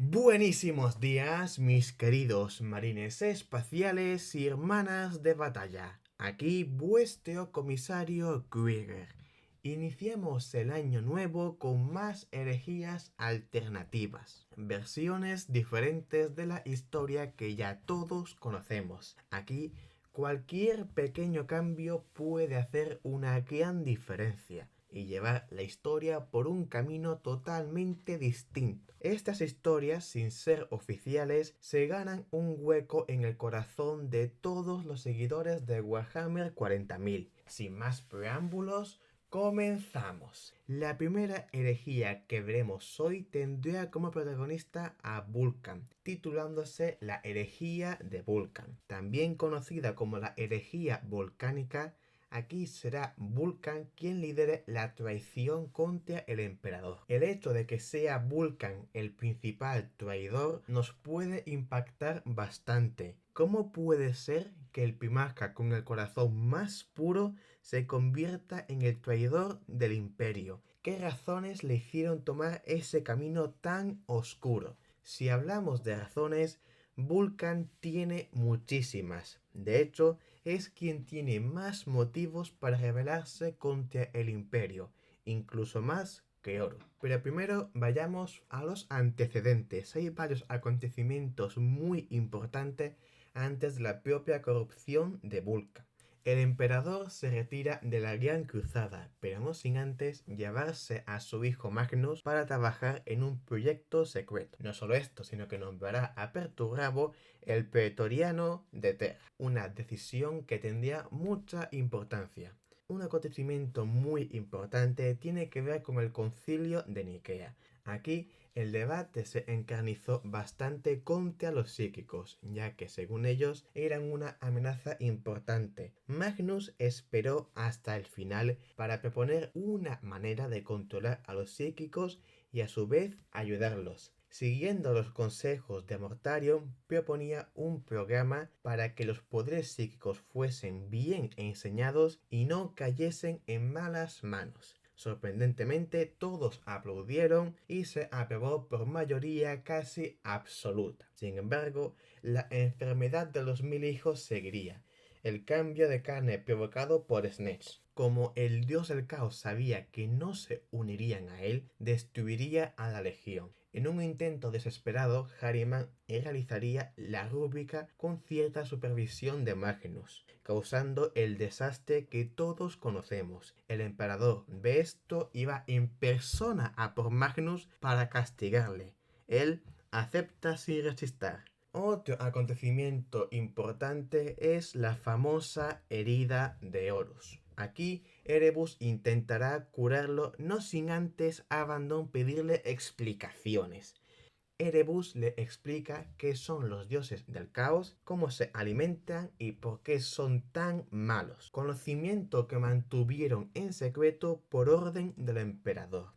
Buenísimos días, mis queridos marines espaciales y hermanas de batalla. Aquí vuestro comisario Krieger. Iniciamos el año nuevo con más herejías alternativas, versiones diferentes de la historia que ya todos conocemos. Aquí cualquier pequeño cambio puede hacer una gran diferencia y llevar la historia por un camino totalmente distinto. Estas historias, sin ser oficiales, se ganan un hueco en el corazón de todos los seguidores de Warhammer 40.000. Sin más preámbulos, comenzamos. La primera herejía que veremos hoy tendrá como protagonista a Vulcan, titulándose la herejía de Vulcan, también conocida como la herejía volcánica. Aquí será Vulcan quien lidere la traición contra el emperador. El hecho de que sea Vulcan el principal traidor nos puede impactar bastante. ¿Cómo puede ser que el primarca con el corazón más puro se convierta en el traidor del imperio? ¿Qué razones le hicieron tomar ese camino tan oscuro? Si hablamos de razones, Vulcan tiene muchísimas. De hecho, es quien tiene más motivos para rebelarse contra el imperio, incluso más que Horus. Pero primero vayamos a los antecedentes. Hay varios acontecimientos muy importantes antes de la propia corrupción de Vulcan. El emperador se retira de la Gran Cruzada, pero no sin antes llevarse a su hijo Magnus para trabajar en un proyecto secreto. No solo esto, sino que nombrará a Perturabo el Pretoriano de Terra, una decisión que tendría mucha importancia. Un acontecimiento muy importante tiene que ver con el concilio de Nicea. Aquí el debate se encarnizó bastante contra los psíquicos, ya que según ellos eran una amenaza importante. Magnus esperó hasta el final para proponer una manera de controlar a los psíquicos y a su vez ayudarlos. Siguiendo los consejos de Mortarion, proponía un programa para que los poderes psíquicos fuesen bien enseñados y no cayesen en malas manos. Sorprendentemente, todos aplaudieron y se aprobó por mayoría casi absoluta. Sin embargo, la enfermedad de los 1000 hijos seguiría. El cambio de carne provocado por Snatch. Como el dios del caos sabía que no se unirían a él, destruiría a la legión. En un intento desesperado, Harriman realizaría la rúbrica con cierta supervisión de Magnus, causando el desastre que todos conocemos. El emperador ve esto y va en persona a por Magnus para castigarle. Él acepta sin resistir. Otro acontecimiento importante es la famosa herida de Horus. Aquí Erebus intentará curarlo no sin antes Abaddon pedirle explicaciones. Erebus le explica qué son los dioses del caos, cómo se alimentan y por qué son tan malos. Conocimiento que mantuvieron en secreto por orden del emperador.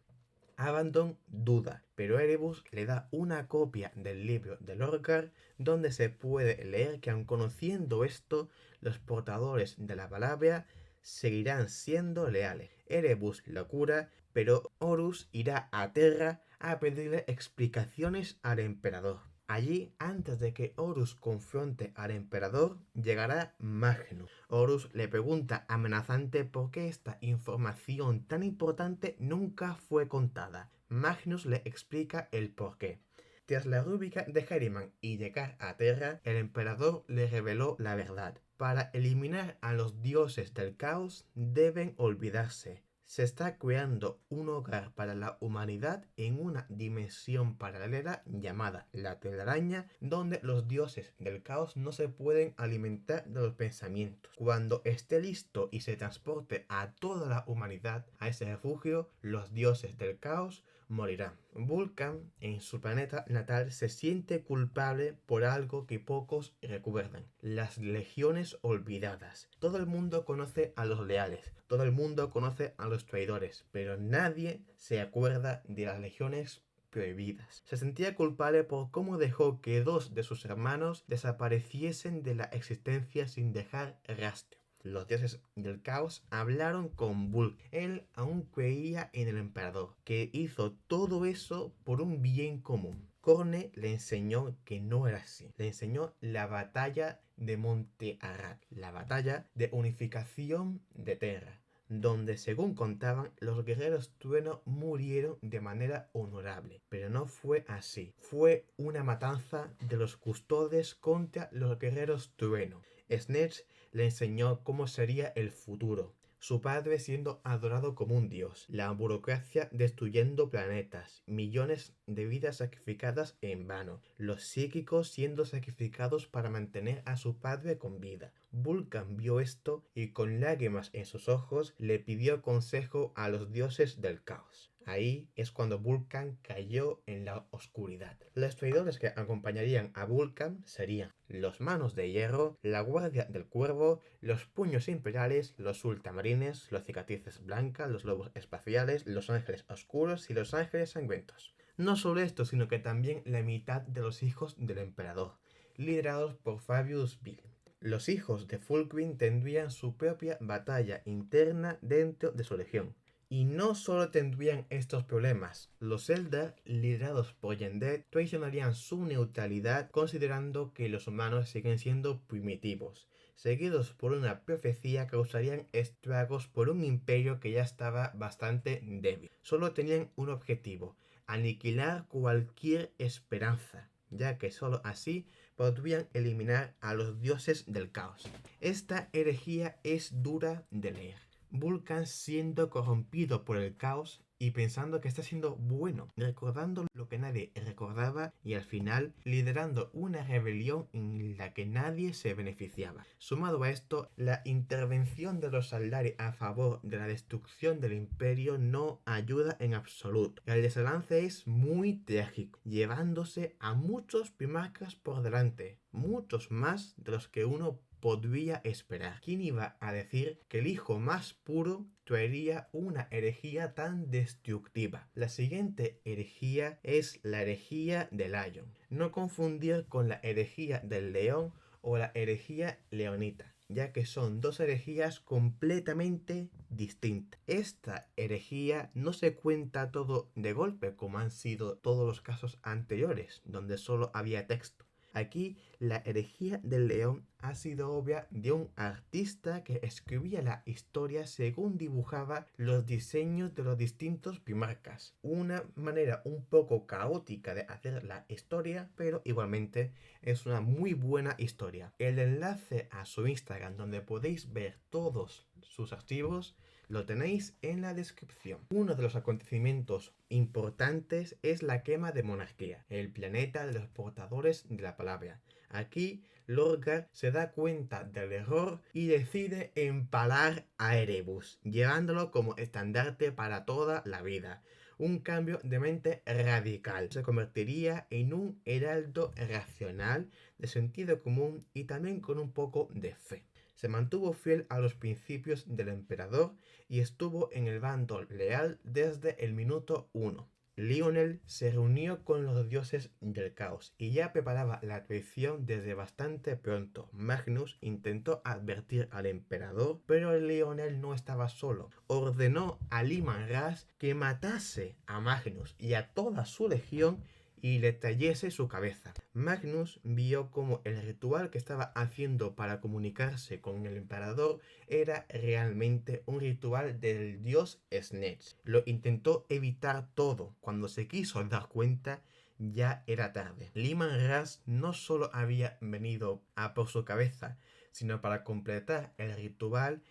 Abaddon duda, pero Erebus le da una copia del libro de Lorgar donde se puede leer que aun conociendo esto, los portadores de la palabra seguirán siendo leales. Erebus lo cura, pero Horus irá a Terra a pedirle explicaciones al emperador. Allí, antes de que Horus confronte al emperador, llegará Magnus. Horus le pregunta amenazante por qué esta información tan importante nunca fue contada. Magnus le explica el porqué. Tras la rúbrica de Harriman y llegar a Terra, el emperador le reveló la verdad. Para eliminar a los dioses del caos deben olvidarse. Se está creando un hogar para la humanidad en una dimensión paralela llamada la telaraña, donde los dioses del caos no se pueden alimentar de los pensamientos. Cuando esté listo y se transporte a toda la humanidad a ese refugio, los dioses del caos morirán. Vulcan, en su planeta natal, se siente culpable por algo que pocos recuerdan: las legiones olvidadas. Todo el mundo conoce a los leales, todo el mundo conoce a los traidores, pero nadie se acuerda de las legiones prohibidas. Se sentía culpable por cómo dejó que dos de sus hermanos desapareciesen de la existencia sin dejar rastro. Los dioses del caos hablaron con Vulcan. Él aún creía en el emperador, que hizo todo eso por un bien común. Corne le enseñó que no era así. Le enseñó la batalla de Monte Arad, la batalla de unificación de Terra, donde según contaban los guerreros trueno murieron de manera honorable. Pero no fue así. Fue una matanza de los custodes contra los guerreros trueno. Snetch le enseñó cómo sería el futuro. Su padre siendo adorado como un dios, la burocracia destruyendo planetas, millones de vidas sacrificadas en vano, los psíquicos siendo sacrificados para mantener a su padre con vida. Vulcan vio esto y con lágrimas en sus ojos le pidió consejo a los dioses del caos. Ahí es cuando Vulcan cayó en la oscuridad. Los traidores que acompañarían a Vulcan serían los Manos de Hierro, la Guardia del Cuervo, los Puños Imperiales, los Ultramarines, los Cicatrices Blancas, los Lobos Espaciales, los Ángeles Oscuros y los Ángeles Sangrientos. No solo esto, sino que también la mitad de los hijos del emperador, liderados por Fabius Bill. Los hijos de Fulgrim tendrían su propia batalla interna dentro de su legión. Y no solo tendrían estos problemas, los Eldar, liderados por Yendet, traicionarían su neutralidad considerando que los humanos siguen siendo primitivos, seguidos por una profecía causarían estragos por un imperio que ya estaba bastante débil. Solo tenían un objetivo, aniquilar cualquier esperanza, ya que solo así podrían eliminar a los dioses del caos. Esta herejía es dura de leer. Vulcan siendo corrompido por el caos y pensando que está siendo bueno, recordando lo que nadie recordaba y al final liderando una rebelión en la que nadie se beneficiaba. Sumado a esto, la intervención de los Aldari a favor de la destrucción del imperio no ayuda en absoluto. El desenlace es muy trágico, llevándose a muchos primarcas por delante, muchos más de los que uno podría esperar. ¿Quién iba a decir que el hijo más puro traería una herejía tan destructiva? La siguiente herejía es la herejía del Lion. No confundir con la herejía del león o la herejía leonita, ya que son dos herejías completamente distintas. Esta herejía no se cuenta todo de golpe, como han sido todos los casos anteriores, donde solo había texto. Aquí la herejía del león ha sido obra de un artista que escribía la historia según dibujaba los diseños de los distintos primarcas. Una manera un poco caótica de hacer la historia, pero igualmente es una muy buena historia. El enlace a su Instagram donde podéis ver todos sus archivos lo tenéis en la descripción. Uno de los acontecimientos importantes es la quema de Monarquía, el planeta de los portadores de la palabra. Aquí Lorgar se da cuenta del error y decide empalar a Erebus, llevándolo como estandarte para toda la vida. Un cambio de mente radical. Se convertiría en un heraldo racional, de sentido común y también con un poco de fe. Se mantuvo fiel a los principios del emperador y estuvo en el bando leal desde el minuto 1. Lionel se reunió con los dioses del caos y ya preparaba la traición desde bastante pronto. Magnus intentó advertir al emperador, pero Lionel no estaba solo. Ordenó a Leman Russ que matase a Magnus y a toda su legión y le tallese su cabeza. Magnus vio como el ritual que estaba haciendo para comunicarse con el emperador era realmente un ritual del dios Snetch. Lo intentó evitar todo. Cuando se quiso dar cuenta, ya era tarde. Leman Russ no solo había venido a por su cabeza, sino para completar el ritual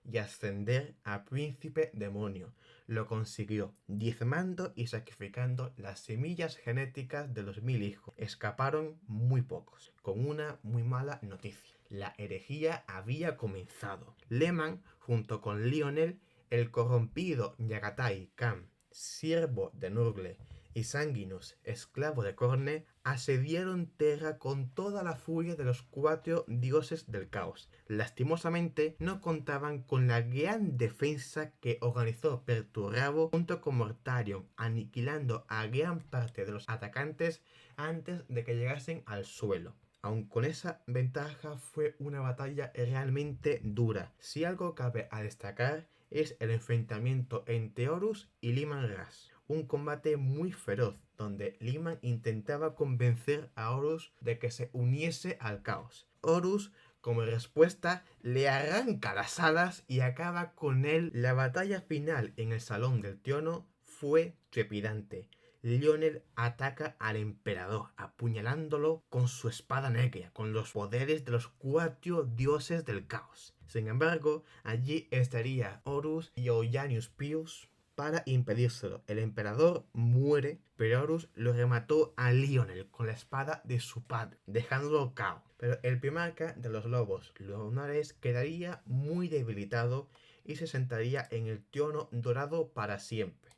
y ascender a príncipe demonio. Lo consiguió, diezmando y sacrificando las semillas genéticas de los 1000 hijos. Escaparon muy pocos, con una muy mala noticia. La herejía había comenzado. Leman, junto con Lionel, el corrompido Yagatai Khan, siervo de Nurgle, y Sanguinus, esclavo de Corne, asediaron Terra con toda la furia de los 4 dioses del caos. Lastimosamente, no contaban con la gran defensa que organizó Perturabo junto con Mortarion, aniquilando a gran parte de los atacantes antes de que llegasen al suelo. Aun con esa ventaja fue una batalla realmente dura. Si algo cabe a destacar es el enfrentamiento entre Horus y Leman Russ. un combate muy feroz, donde Liman intentaba convencer a Horus de que se uniese al caos. Horus, como respuesta, le arranca las alas y acaba con él. La batalla final en el Salón del Trono fue trepidante. Lionel ataca al emperador, apuñalándolo con su espada negra, con los poderes de los 4 dioses del caos. Sin embargo, allí estaría Horus y Ollanius Pius para impedírselo. El emperador muere, pero Horus lo remató a Lionel con la espada de su padre, dejándolo cao. Pero el primarca de los lobos lunares quedaría muy debilitado y se sentaría en el trono dorado para siempre.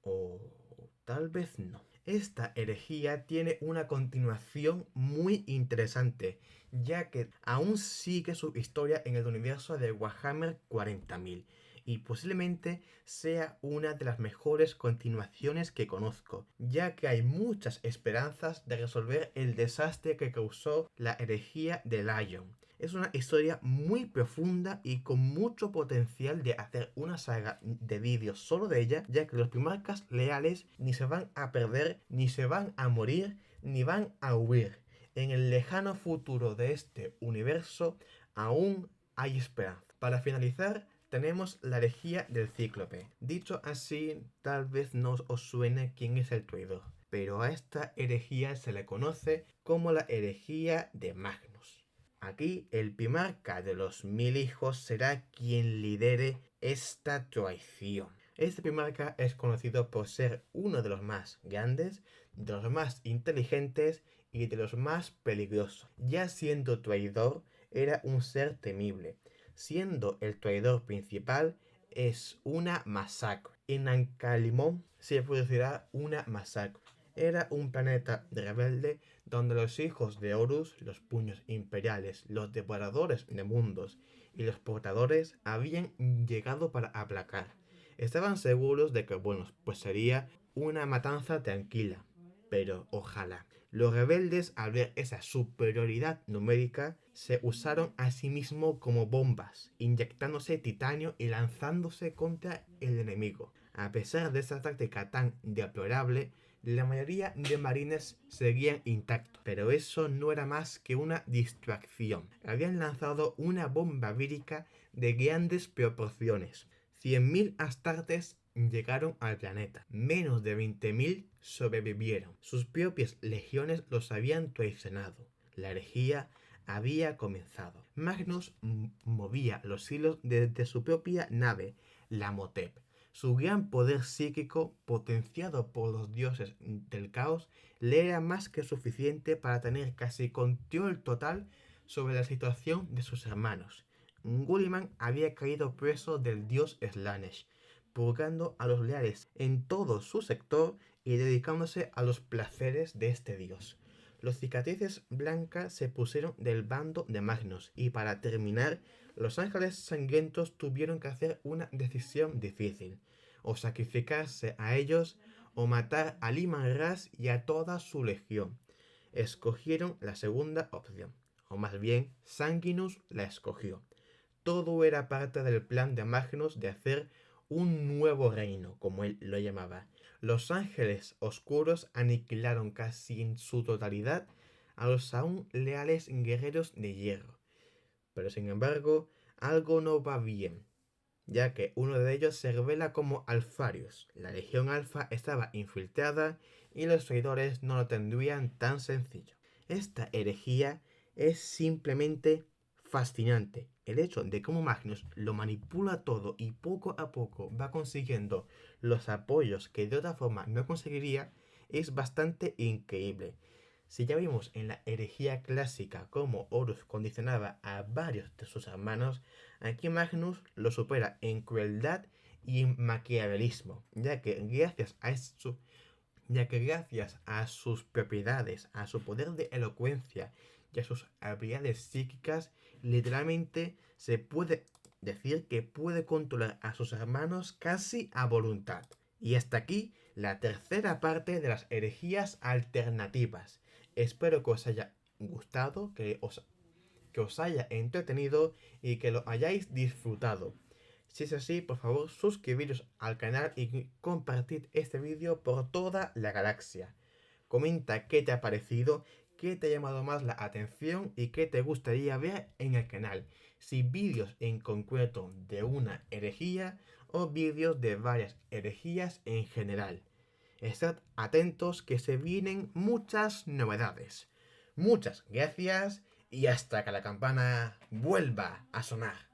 O tal vez no. Esta herejía tiene una continuación muy interesante, ya que aún sigue su historia en el universo de Warhammer 40.000 y posiblemente sea una de las mejores continuaciones que conozco, ya que hay muchas esperanzas de resolver el desastre que causó la herejía de Lion. Es una historia muy profunda y con mucho potencial de hacer una saga de vídeos solo de ella, ya que los primarcas leales ni se van a perder, ni se van a morir, ni van a huir. En el lejano futuro de este universo aún hay esperanza. Para finalizar, tenemos la herejía del Cíclope. Dicho así, tal vez no os suene quién es el traidor, pero a esta herejía se le conoce como la herejía de Magnus. Aquí el primarca de los 1000 hijos será quien lidere esta traición. Este primarca es conocido por ser uno de los más grandes, de los más inteligentes y de los más peligrosos. Ya siendo traidor, era un ser temible. Siendo el traidor principal, es una masacre. En Ancalimón se producirá una masacre. Era un planeta rebelde donde los hijos de Horus, los puños imperiales, los devoradores de mundos y los portadores habían llegado para aplacar. Estaban seguros de que, bueno, pues sería una matanza tranquila, pero ojalá. Los rebeldes, al ver esa superioridad numérica, se usaron a sí mismos como bombas, inyectándose titanio y lanzándose contra el enemigo. A pesar de esa táctica tan deplorable, la mayoría de marines seguían intactos, pero eso no era más que una distracción. Habían lanzado una bomba vírica de grandes proporciones. 100.000 astartes llegaron al planeta. Menos de 20.000 sobrevivieron. Sus propias legiones los habían traicionado. La herejía había comenzado. Magnus movía los hilos desde su propia nave, la Motep. Su gran poder psíquico, potenciado por los dioses del caos, le era más que suficiente para tener casi control total sobre la situación de sus hermanos. Gulliman había caído preso del dios Slanesh, purgando a los leales en todo su sector y dedicándose a los placeres de este dios. Los cicatrices blancas se pusieron del bando de Magnus y para terminar, los ángeles sangrientos tuvieron que hacer una decisión difícil, o sacrificarse a ellos o matar a Liman Ras y a toda su legión. Escogieron la segunda opción, o más bien Sanguinus la escogió. Todo era parte del plan de Magnus de hacer un nuevo reino, como él lo llamaba. Los ángeles oscuros aniquilaron casi en su totalidad a los aún leales guerreros de hierro. Pero sin embargo, algo no va bien, ya que uno de ellos se revela como Alfarius. La Legión Alfa estaba infiltrada y los traidores no lo tendrían tan sencillo. Esta herejía es simplemente fascinante. El hecho de cómo Magnus lo manipula todo y poco a poco va consiguiendo los apoyos que de otra forma no conseguiría es bastante increíble. Si ya vimos en la herejía clásica cómo Horus condicionaba a varios de sus hermanos, aquí Magnus lo supera en crueldad y en maquiavelismo, ya que gracias a sus propiedades, a su poder de elocuencia y a sus habilidades psíquicas, literalmente se puede decir que puede controlar a sus hermanos casi a voluntad. Y hasta aquí la tercera parte de las herejías alternativas. Espero que os haya gustado, que os haya entretenido y que lo hayáis disfrutado. Si es así, por favor suscribiros al canal y compartid este vídeo por toda la galaxia. Comenta qué te ha parecido, qué te ha llamado más la atención y qué te gustaría ver en el canal. Si vídeos en concreto de una herejía o vídeos de varias herejías en general. Estad atentos que se vienen muchas novedades. Muchas gracias y hasta que la campana vuelva a sonar.